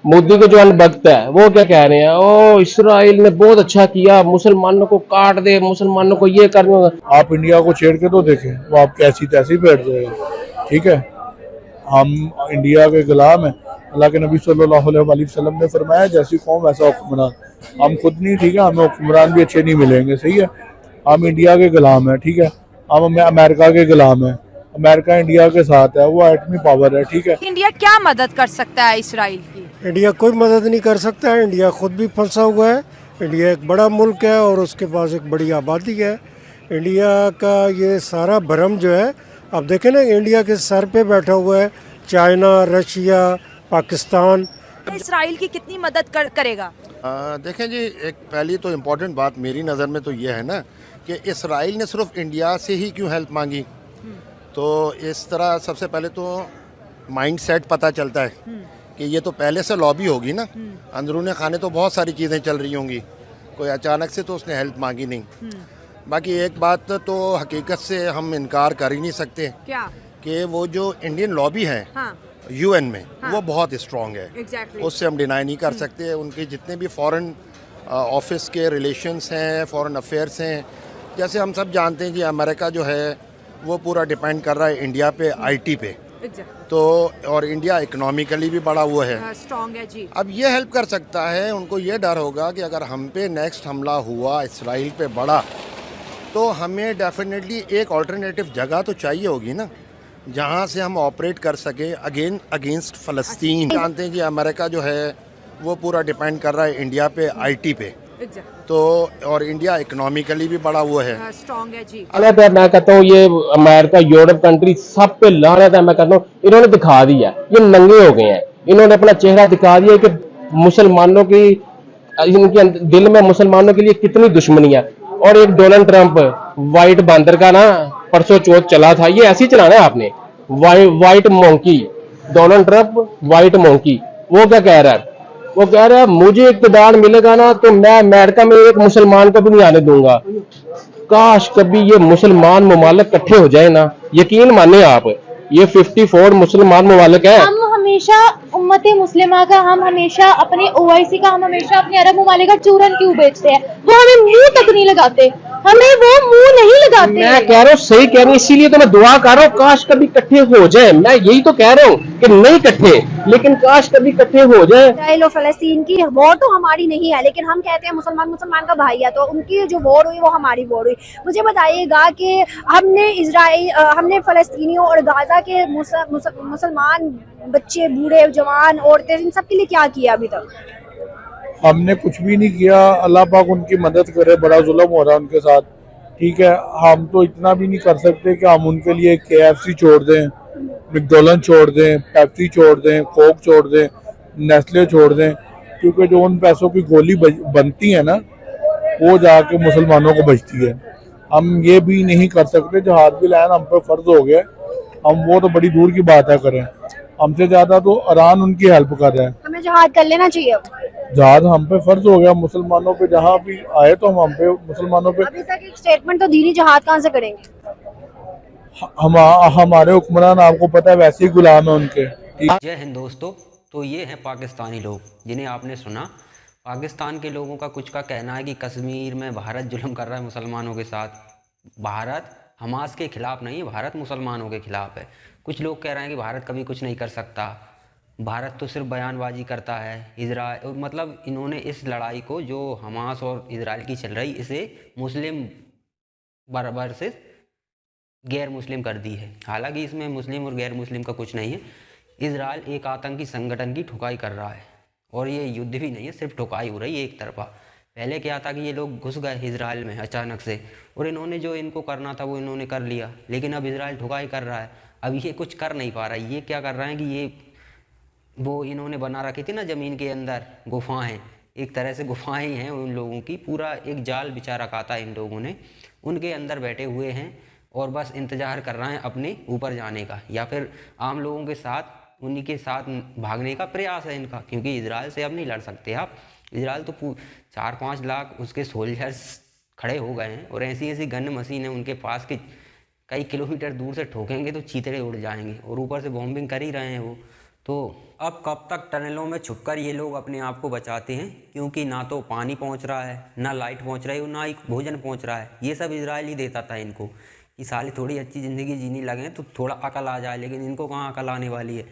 मोदी के जो अनभक्त है वो क्या कह रहे हैं, ओ इसराइल ने बहुत अच्छा किया, मुसलमानों को काट दे, मुसलमानों को ये करना। आप इंडिया को छेड़ के तो देखें, वो आपकी ऐसी तैसी बैठ जाएगा। ठीक है, हम इंडिया के गुलाम हैं। अल्लाह के नबी सल्लल्लाहु अलैहि वसल्लम ने फरमाया जैसी कौम वैसा हुक्मरान। हम खुद नहीं, ठीक है, हमें हुक्मरान भी अच्छे नहीं मिलेंगे। सही है, हम इंडिया के गुलाम हैं। ठीक है, हम अमेरिका के गुलाम हैं। अमेरिका इंडिया के साथ है, वो एटमी पावर है। ठीक है, इंडिया क्या मदद कर सकता है इसराइल की? इंडिया कोई मदद नहीं कर सकता है। इंडिया खुद भी फंसा हुआ है। इंडिया एक बड़ा मुल्क है और उसके पास एक बड़ी आबादी है। इंडिया का ये सारा भरम जो है, अब देखें ना, इंडिया के सर पे बैठा हुआ है चाइना, रशिया, पाकिस्तान। इसराइल की कितनी मदद करेगा? देखें जी, एक पहली तो इम्पोर्टेंट बात मेरी नज़र में तो ये है ना कि इसराइल ने सिर्फ इंडिया से ही क्यों हेल्प मांगी। तो इस तरह सबसे पहले तो माइंड सेट पता चलता है कि ये तो पहले से लॉबी होगी ना, अंदरूनी खाने तो बहुत सारी चीज़ें चल रही होंगी, कोई अचानक से तो उसने हेल्प मांगी नहीं। बाकी एक बात तो हकीकत से हम इनकार कर ही नहीं सकते क्या? कि वो जो इंडियन लॉबी है हाँ, यूएन में, हाँ, वो बहुत स्ट्रॉन्ग है। एग्जैक्टली। उससे हम डिनाई नहीं कर सकते। उनके जितने भी फॉरेन ऑफिस के रिलेशंस हैं, फॉरेन अफेयर्स हैं, जैसे हम सब जानते हैं कि अमेरिका जो है वो पूरा डिपेंड कर रहा है इंडिया पे, आईटी पे। तो और इंडिया इकोनॉमिकली भी बड़ा हुआ है, स्ट्रॉन्ग है जी। अब ये हेल्प कर सकता है। उनको ये डर होगा कि अगर हम पे नेक्स्ट हमला हुआ इसराइल पे बड़ा, तो हमें डेफिनेटली एक अल्टरनेटिव जगह तो चाहिए होगी ना, जहाँ से हम ऑपरेट कर सके अगेंस्ट फ़लस्तीन। जानते हैं कि अमेरिका जो है वो पूरा डिपेंड कर रहा है इंडिया पे, आईटी पे। तो और इंडिया इकोनॉमिकली भी बड़ा हुआ है, स्ट्रॉन्ग है जी। लानत है, मैं कहता हूँ ये अमेरिका, यूरोप कंट्री सब पे लानत है। मैं कहता हूँ इन्होंने दिखा दिया, ये नंगे हो गए हैं। इन्होंने अपना चेहरा दिखा दिया कि मुसलमानों की, इनके दिल में मुसलमानों के लिए कितनी दुश्मनी है। और एक डोनाल्ड ट्रंप व्हाइट बंदर का ना परसों चौथ चला था, ये ऐसे ही चलाना है आपने, white monkey, Donald Trump white monkey. वो क्या कह रहा है, वो कह रहा है मुझे इक़्तिदार मिलेगा ना तो मैं अमेरिका में एक मुसलमान को भी नहीं आने दूंगा। काश कभी ये मुसलमान ममालिक इकट्ठे हो जाए ना, यकीन माने आप, ये 54 मुसलमान ममालिक है। हम हमेशा उम्मत मुस्लिमा का, हम हमेशा अपने ओआईसी का, हम हमेशा अपने अरब ममालिक का चूरन क्यों बेचते हैं? वो हमें मुंह तक नहीं लगाते, हमें वो मुंह नहीं लगाते। मैं कह रहा हूँ सही कह रही हूँ, इसीलिए तो मैं दुआ कर रहा हूँ काश कभी इकट्ठे हो जाए। मैं यही तो कह रहा हूँ कि नहीं इकट्ठे, लेकिन काश कभी इकट्ठे हो जाए। इसराइल और फलस्तीन की वॉर तो हमारी नहीं है, लेकिन हम कहते हैं मुसलमान मुसलमान का भाई है, तो उनकी जो वॉर हुई वो हमारी वॉर हुई। मुझे बताइएगा कि हमने फलस्तीनियों और गाजा के मुसलमान बच्चे, बूढ़े, जवान, औरतें, इन सब के लिए क्या किया अभी तक? हमने कुछ भी नहीं किया। अल्लाह पाक उनकी मदद करे, बड़ा जुल्म हो रहा है उनके साथ। ठीक है, हम तो इतना भी नहीं कर सकते कि हम उनके लिए KFC छोड़ दें, मैकडॉनल्ड छोड़ दें, पेप्सी छोड़ दें, कोक छोड़ दें, नेस्ले छोड़ दें, क्योंकि जो उन पैसों की गोली बनती है ना, वो जाके मुसलमानों को बचती है। हम ये भी नहीं कर सकते, जहाद भी लाना हम पर फर्ज हो गया। हम वो तो बड़ी दूर की बात है करें, हमसे ज्यादा तो ईरान उनकी हेल्प कर रहा है। हमें जिहाद कर लेना चाहिए। जहाद हम पे फर्ज हो गया, मुसलमानों पे जहाँ भी आए तो हम पे मुसलमानों पे। अभी तक एक स्टेटमेंट तो दी नहीं, जिहाद कहाँ से करेंगे? हमारे हुक्मरान आपको पता है वैसे ही गुलाम है उनके। जय हिंद दोस्तों। तो ये हैं पाकिस्तानी लोग जिन्हें आपने सुना। पाकिस्तान के लोगों का कुछ का कहना है कि कश्मीर में भारत जुल्म कर रहा है मुसलमानों के साथ। भारत हमास के खिलाफ नहीं है, भारत मुसलमानों के खिलाफ है। कुछ लोग कह रहे हैं कि भारत कभी कुछ नहीं कर सकता, भारत तो सिर्फ बयानबाजी करता है। इजराइल मतलब इन्होंने इस लड़ाई को जो हमास और इजराइल की चल रही, इसे मुस्लिम बराबर से गैर मुस्लिम कर दी है। हालांकि इसमें मुस्लिम और गैर मुस्लिम का कुछ नहीं है। इजराइल एक आतंकी संगठन की ठुकाई कर रहा है और ये युद्ध भी नहीं है, सिर्फ ठुकाई हो रही है एक तरफा। पहले क्या था कि ये लोग घुस गए इजराइल में अचानक से और इन्होंने जो इनको करना था वो इन्होंने कर लिया, लेकिन अब इजराइल ठुकाई कर रहा है। अब ये कुछ कर नहीं पा रहा है। ये क्या कर रहे हैं कि ये वो इन्होंने बना रखी थी ना ज़मीन के अंदर गुफाएं, एक तरह से गुफाएं हैं उन लोगों की, पूरा एक जाल बिछा रखा था इन लोगों ने, उनके अंदर बैठे हुए हैं और बस इंतज़ार कर रहे हैं अपने ऊपर जाने का, या फिर आम लोगों के साथ उन्हीं के साथ भागने का प्रयास है इनका, क्योंकि इजराइल से अब नहीं लड़ सकते आप। इजराइल तो 4-5 लाख उसके सोल्जर्स खड़े हो गए हैं और ऐसी ऐसी गन मशीन है उनके पास कि कई किलोमीटर दूर से ठोकेंगे तो चीतड़े उड़ जाएंगे, और ऊपर से बॉम्बिंग कर ही रहे हैं वो। तो अब कब तक टनलों में छुपकर ये लोग अपने आप को बचाते हैं, क्योंकि ना तो पानी पहुंच रहा है, ना लाइट पहुंच रही है, ना ही भोजन पहुंच रहा है। ये सब इजराइल ही देता था इनको कि साले थोड़ी अच्छी ज़िंदगी जीने लगे तो थोड़ा अकल आ जाए, लेकिन इनको कहाँ अकल आने वाली है।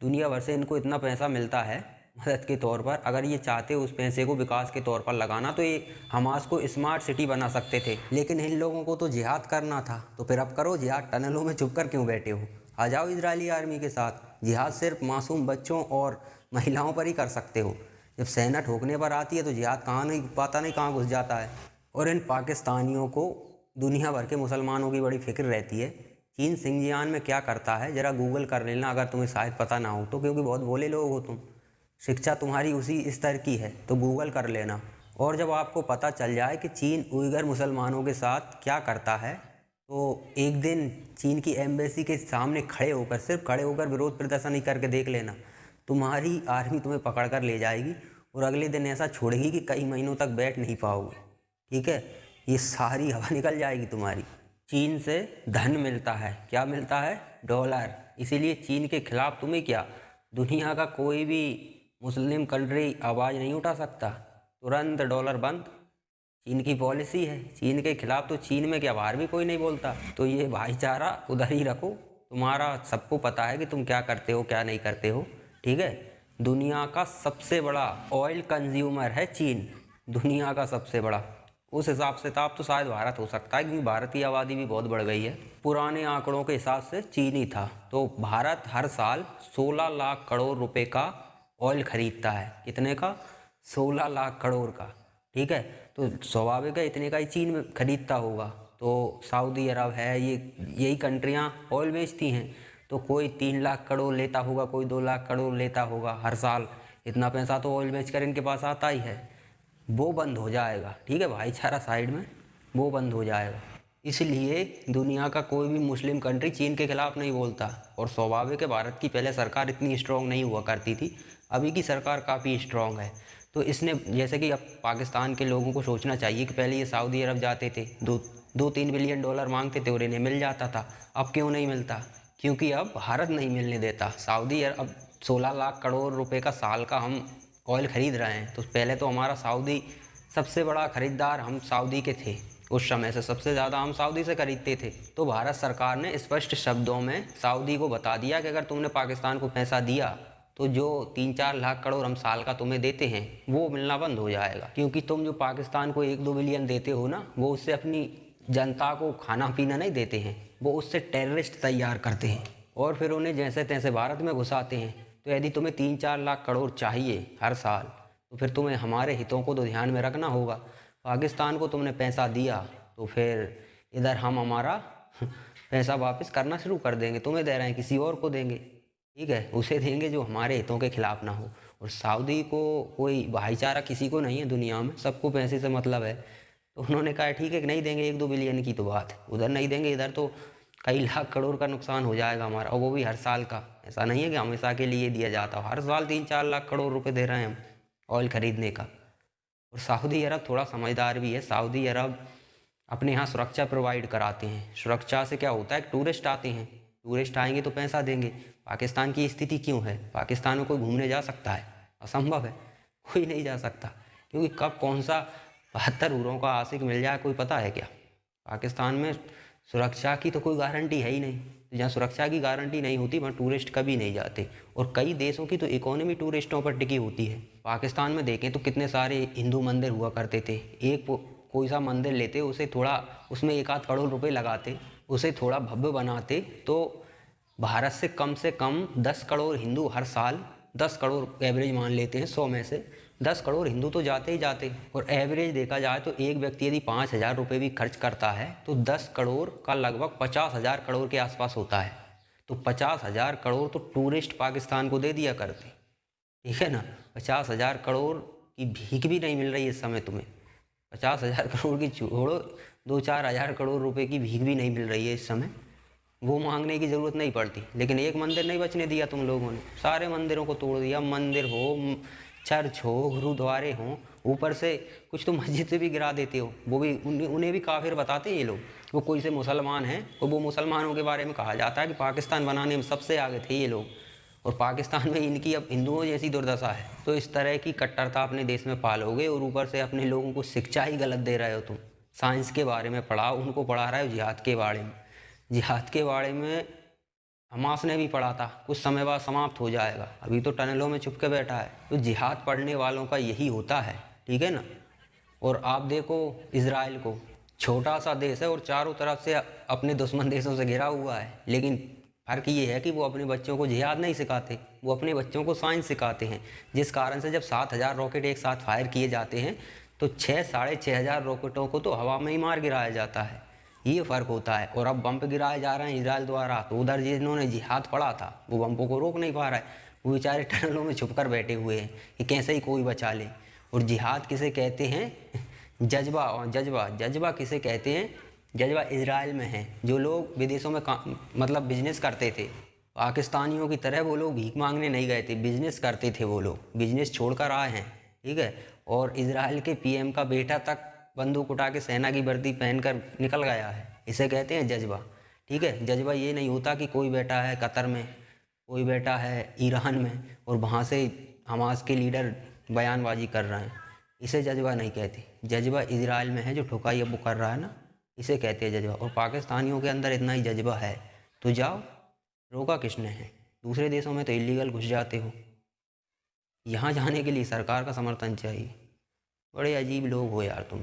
दुनिया भर से इनको इतना पैसा मिलता है मदद के तौर पर। अगर ये चाहते उस पैसे को विकास के तौर पर लगाना तो ये हमास को स्मार्ट सिटी बना सकते थे, लेकिन इन लोगों को तो जिहाद करना था। तो फिर अब करो जिहाद, टनलों में छुप कर क्यों बैठे हो? आ जाओ इजरायली आर्मी के साथ। जिहाद सिर्फ मासूम बच्चों और महिलाओं पर ही कर सकते हो। जब सेना ठोकने पर आती है तो जिहाद कहाँ नहीं पता नहीं कहाँ घुस जाता है। और इन पाकिस्तानियों को दुनिया भर के मुसलमानों की बड़ी फिक्र रहती है। चीन सिंजियान में क्या करता है ज़रा गूगल कर लेना, अगर तुम्हें शायद पता ना हो तो, क्योंकि बहुत भोले लोग हो तुम, शिक्षा तुम्हारी उसी स्तर की है, तो गूगल कर लेना। और जब आपको पता चल जाए कि चीन उइगर मुसलमानों के साथ क्या करता है, तो एक दिन चीन की एम्बेसी के सामने खड़े होकर, सिर्फ खड़े होकर विरोध प्रदर्शन ही करके देख लेना। तुम्हारी आर्मी तुम्हें पकड़ कर ले जाएगी और अगले दिन ऐसा छोड़ेगी कि कई महीनों तक बैठ नहीं पाओगे। ठीक है, ये सारी हवा निकल जाएगी तुम्हारी। चीन से धन मिलता है, क्या मिलता है? डॉलर। इसीलिए चीन के खिलाफ तुम्हें क्या, दुनिया का कोई भी मुस्लिम कंट्री आवाज़ नहीं उठा सकता। तुरंत डॉलर बंद, चीन की पॉलिसी है। चीन के खिलाफ तो चीन में क्या बाहर भी कोई नहीं बोलता। तो ये भाईचारा उधर ही रखो। तुम्हारा सबको पता है कि तुम क्या करते हो क्या नहीं करते हो। ठीक है, दुनिया का सबसे बड़ा ऑयल कंज्यूमर है चीन, दुनिया का सबसे बड़ा। उस हिसाब से तो शायद भारत हो सकता है, क्योंकि भारत की आबादी भी बहुत बढ़ गई है। पुराने आंकड़ों के हिसाब से चीन ही था। तो भारत हर साल 16 लाख करोड़ रुपए का ऑयल खरीदता है। कितने का? 16 लाख करोड़ का। ठीक है, तो स्वाभाविक है इतने का ही चीन में खरीदता होगा। तो सऊदी अरब है, यही कंट्रियां ऑयल बेचती हैं। तो कोई 3 लाख करोड़ लेता होगा, कोई 2 लाख करोड़ लेता होगा हर साल। इतना पैसा तो ऑयल बेचकर इनके पास आता ही है। वो बंद हो जाएगा। ठीक है, भाईचारा साइड में वो बंद हो जाएगा। इसलिए दुनिया का कोई भी मुस्लिम कंट्री चीन के खिलाफ नहीं बोलता। और स्वाभाविक है भारत की पहले सरकार इतनी स्ट्रॉन्ग नहीं हुआ करती थी, अभी की सरकार काफ़ी स्ट्रॉन्ग है। तो इसने, जैसे कि अब पाकिस्तान के लोगों को सोचना चाहिए कि पहले ये सऊदी अरब जाते थे, 2-3 बिलियन डॉलर मांगते थे और इन्हें मिल जाता था। अब क्यों नहीं मिलता? क्योंकि अब भारत नहीं मिलने देता। सऊदी अरब अब 16 लाख करोड़ रुपए का साल का हम ऑयल ख़रीद रहे हैं। तो पहले तो हमारा सऊदी सबसे बड़ा ख़रीदार हम सऊदी के थे, उस समय से सबसे ज़्यादा हम सऊदी से खरीदते थे। तो भारत सरकार ने स्पष्ट शब्दों में सऊदी को बता दिया कि अगर तुमने पाकिस्तान को पैसा दिया तो जो 3-4 लाख करोड़ हम साल का तुम्हें देते हैं वो मिलना बंद हो जाएगा। क्योंकि तुम जो पाकिस्तान को 1-2 बिलियन देते हो ना, वो उससे अपनी जनता को खाना पीना नहीं देते हैं, वो उससे टेररिस्ट तैयार करते हैं और फिर उन्हें जैसे तैसे भारत में घुसाते हैं। तो यदि तुम्हें 3-4 लाख करोड़ चाहिए हर साल, तो फिर तुम्हें हमारे हितों को तो ध्यान में रखना होगा। पाकिस्तान को तुमने पैसा दिया तो फिर इधर हम हमारा पैसा वापस करना शुरू कर देंगे। तुम्हें दे रहे हैं, किसी और को देंगे। ठीक है, उसे देंगे जो हमारे हितों के खिलाफ ना हो। और सऊदी को कोई भाईचारा किसी को नहीं है दुनिया में, सबको पैसे से मतलब है। तो उन्होंने कहा ठीक है कि नहीं देंगे 1-2 बिलियन की तो बात है, उधर नहीं देंगे, इधर तो कई लाख करोड़ का नुकसान हो जाएगा हमारा, और वो भी हर साल का। ऐसा नहीं है कि हमेशा के लिए दिया जाता हो, हर साल 3-4 लाख करोड़ रुपए दे रहे हैं हम ऑयल खरीदने का। और सऊदी अरब थोड़ा समझदार भी है। सऊदी अरब अपने यहाँ सुरक्षा प्रोवाइड कराते हैं। सुरक्षा से क्या होता है, टूरिस्ट आते हैं, टूरिस्ट आएंगे तो पैसा देंगे। पाकिस्तान की स्थिति क्यों है? पाकिस्तान में कोई घूमने जा सकता है? असंभव है, कोई नहीं जा सकता। क्योंकि कब कौन सा 72 हूरों का आशिक मिल जाए कोई पता है क्या? पाकिस्तान में सुरक्षा की तो कोई गारंटी है ही नहीं। जहाँ सुरक्षा की गारंटी नहीं होती वहाँ टूरिस्ट कभी नहीं जाते। और कई देशों की तो इकोनॉमी टूरिस्टों पर टिकी होती है। पाकिस्तान में देखें तो कितने सारे हिंदू मंदिर हुआ करते थे। एक कोई सा मंदिर लेते, उसे थोड़ा, उसमें 1-8 करोड़ रुपए लगाते, उसे थोड़ा भव्य बनाते, तो भारत से कम 10 करोड़ हिंदू हर साल, 10 करोड़ एवरेज मान लेते हैं 100 में से 10 करोड़ हिंदू तो जाते ही जाते। और एवरेज देखा जाए तो एक व्यक्ति यदि 5,000 रुपये भी खर्च करता है तो 10 करोड़ का लगभग 50,000 करोड़ के आसपास होता है। तो 50,000 करोड़ तो टूरिस्ट पाकिस्तान को दे दिया करते। ठीक है ना, 50,000 करोड़ की भीख भी नहीं मिल रही इस समय तुम्हें। 50,000 करोड़ की छोड़ो, 2-4 हज़ार करोड़ रुपए की भीख भी नहीं मिल रही है इस समय। वो मांगने की ज़रूरत नहीं पड़ती। लेकिन एक मंदिर नहीं बचने दिया तुम लोगों ने, सारे मंदिरों को तोड़ दिया। मंदिर हो, चर्च हो, गुरुद्वारे हों, ऊपर से कुछ तो मस्जिद से भी गिरा देते हो। वो भी उन्हें भी काफिर बताते हैं ये लोग। वो कोई से मुसलमान हैं और वो मुसलमानों के बारे में कहा जाता है कि पाकिस्तान बनाने में सबसे आगे थे ये लोग। और पाकिस्तान में इनकी अब हिंदुओं जैसी दुर्दशा है। तो इस तरह की कट्टरता अपने देश में पालोगे और ऊपर से अपने लोगों को शिक्षा ही गलत दे रहे हो तुम। साइंस के बारे में पढ़ाओ, उनको पढ़ा रहे हो जिहाद के बारे में। जिहाद के बारे में हमास ने भी पढ़ा था, कुछ समय बाद समाप्त हो जाएगा, अभी तो टनलों में छुप के बैठा है। तो जिहाद पढ़ने वालों का यही होता है, ठीक है ना। और आप देखो इजराइल को, छोटा सा देश है और चारों तरफ से अपने दुश्मन देशों से घिरा हुआ है, लेकिन फ़र्क ये है कि वो अपने बच्चों को जिहाद नहीं सिखाते, वो अपने बच्चों को साइंस सिखाते हैं। जिस कारण से जब 7,000 रॉकेट एक साथ फायर किए जाते हैं तो 6,500 रॉकेटों को तो हवा में ही मार गिराया जाता है। ये फ़र्क होता है। और अब बम गिराए जा रहे हैं इजराइल द्वारा, तो उधर जिन्होंने जिहाद पढ़ा था वो बम्पों को रोक नहीं पा रहा है, वो बेचारे टनलों में छुप कर बैठे हुए हैं कि कैसे ही कोई बचा ले। और जिहाद किसे कहते हैं? जज्बा। और जज्बा किसे कहते हैं? जज्बा इजराइल में है। जो लोग विदेशों में मतलब बिजनेस करते थे, पाकिस्तानियों की तरह वो लोग भीख मांगने नहीं गए थे, बिजनेस करते थे। वो लोग बिजनेस छोड़कर आए हैं, ठीक है। और इजराइल के पीएम का बेटा तक बंदूक उठा के सेना की वर्दी पहनकर निकल गया है, इसे कहते हैं जज्बा, ठीक है। जज्बा ये नहीं होता कि कोई बैठा है कतर में, कोई बैठा है ईरान में और वहाँ से हमास के लीडर बयानबाजी कर रहे हैं, इसे जज्बा नहीं कहते। जज्बा इजराइल में है, जो ठुकाई अब वो कर रहा है ना, इसे कहते हैं जज्बा। और पाकिस्तानियों के अंदर इतना ही जज्बा है तो जाओ, रोका किसने है? दूसरे देशों में तो इलीगल घुस जाते हो, यहाँ जाने के लिए सरकार का समर्थन चाहिए। बड़े अजीब लोग हो यार तुम।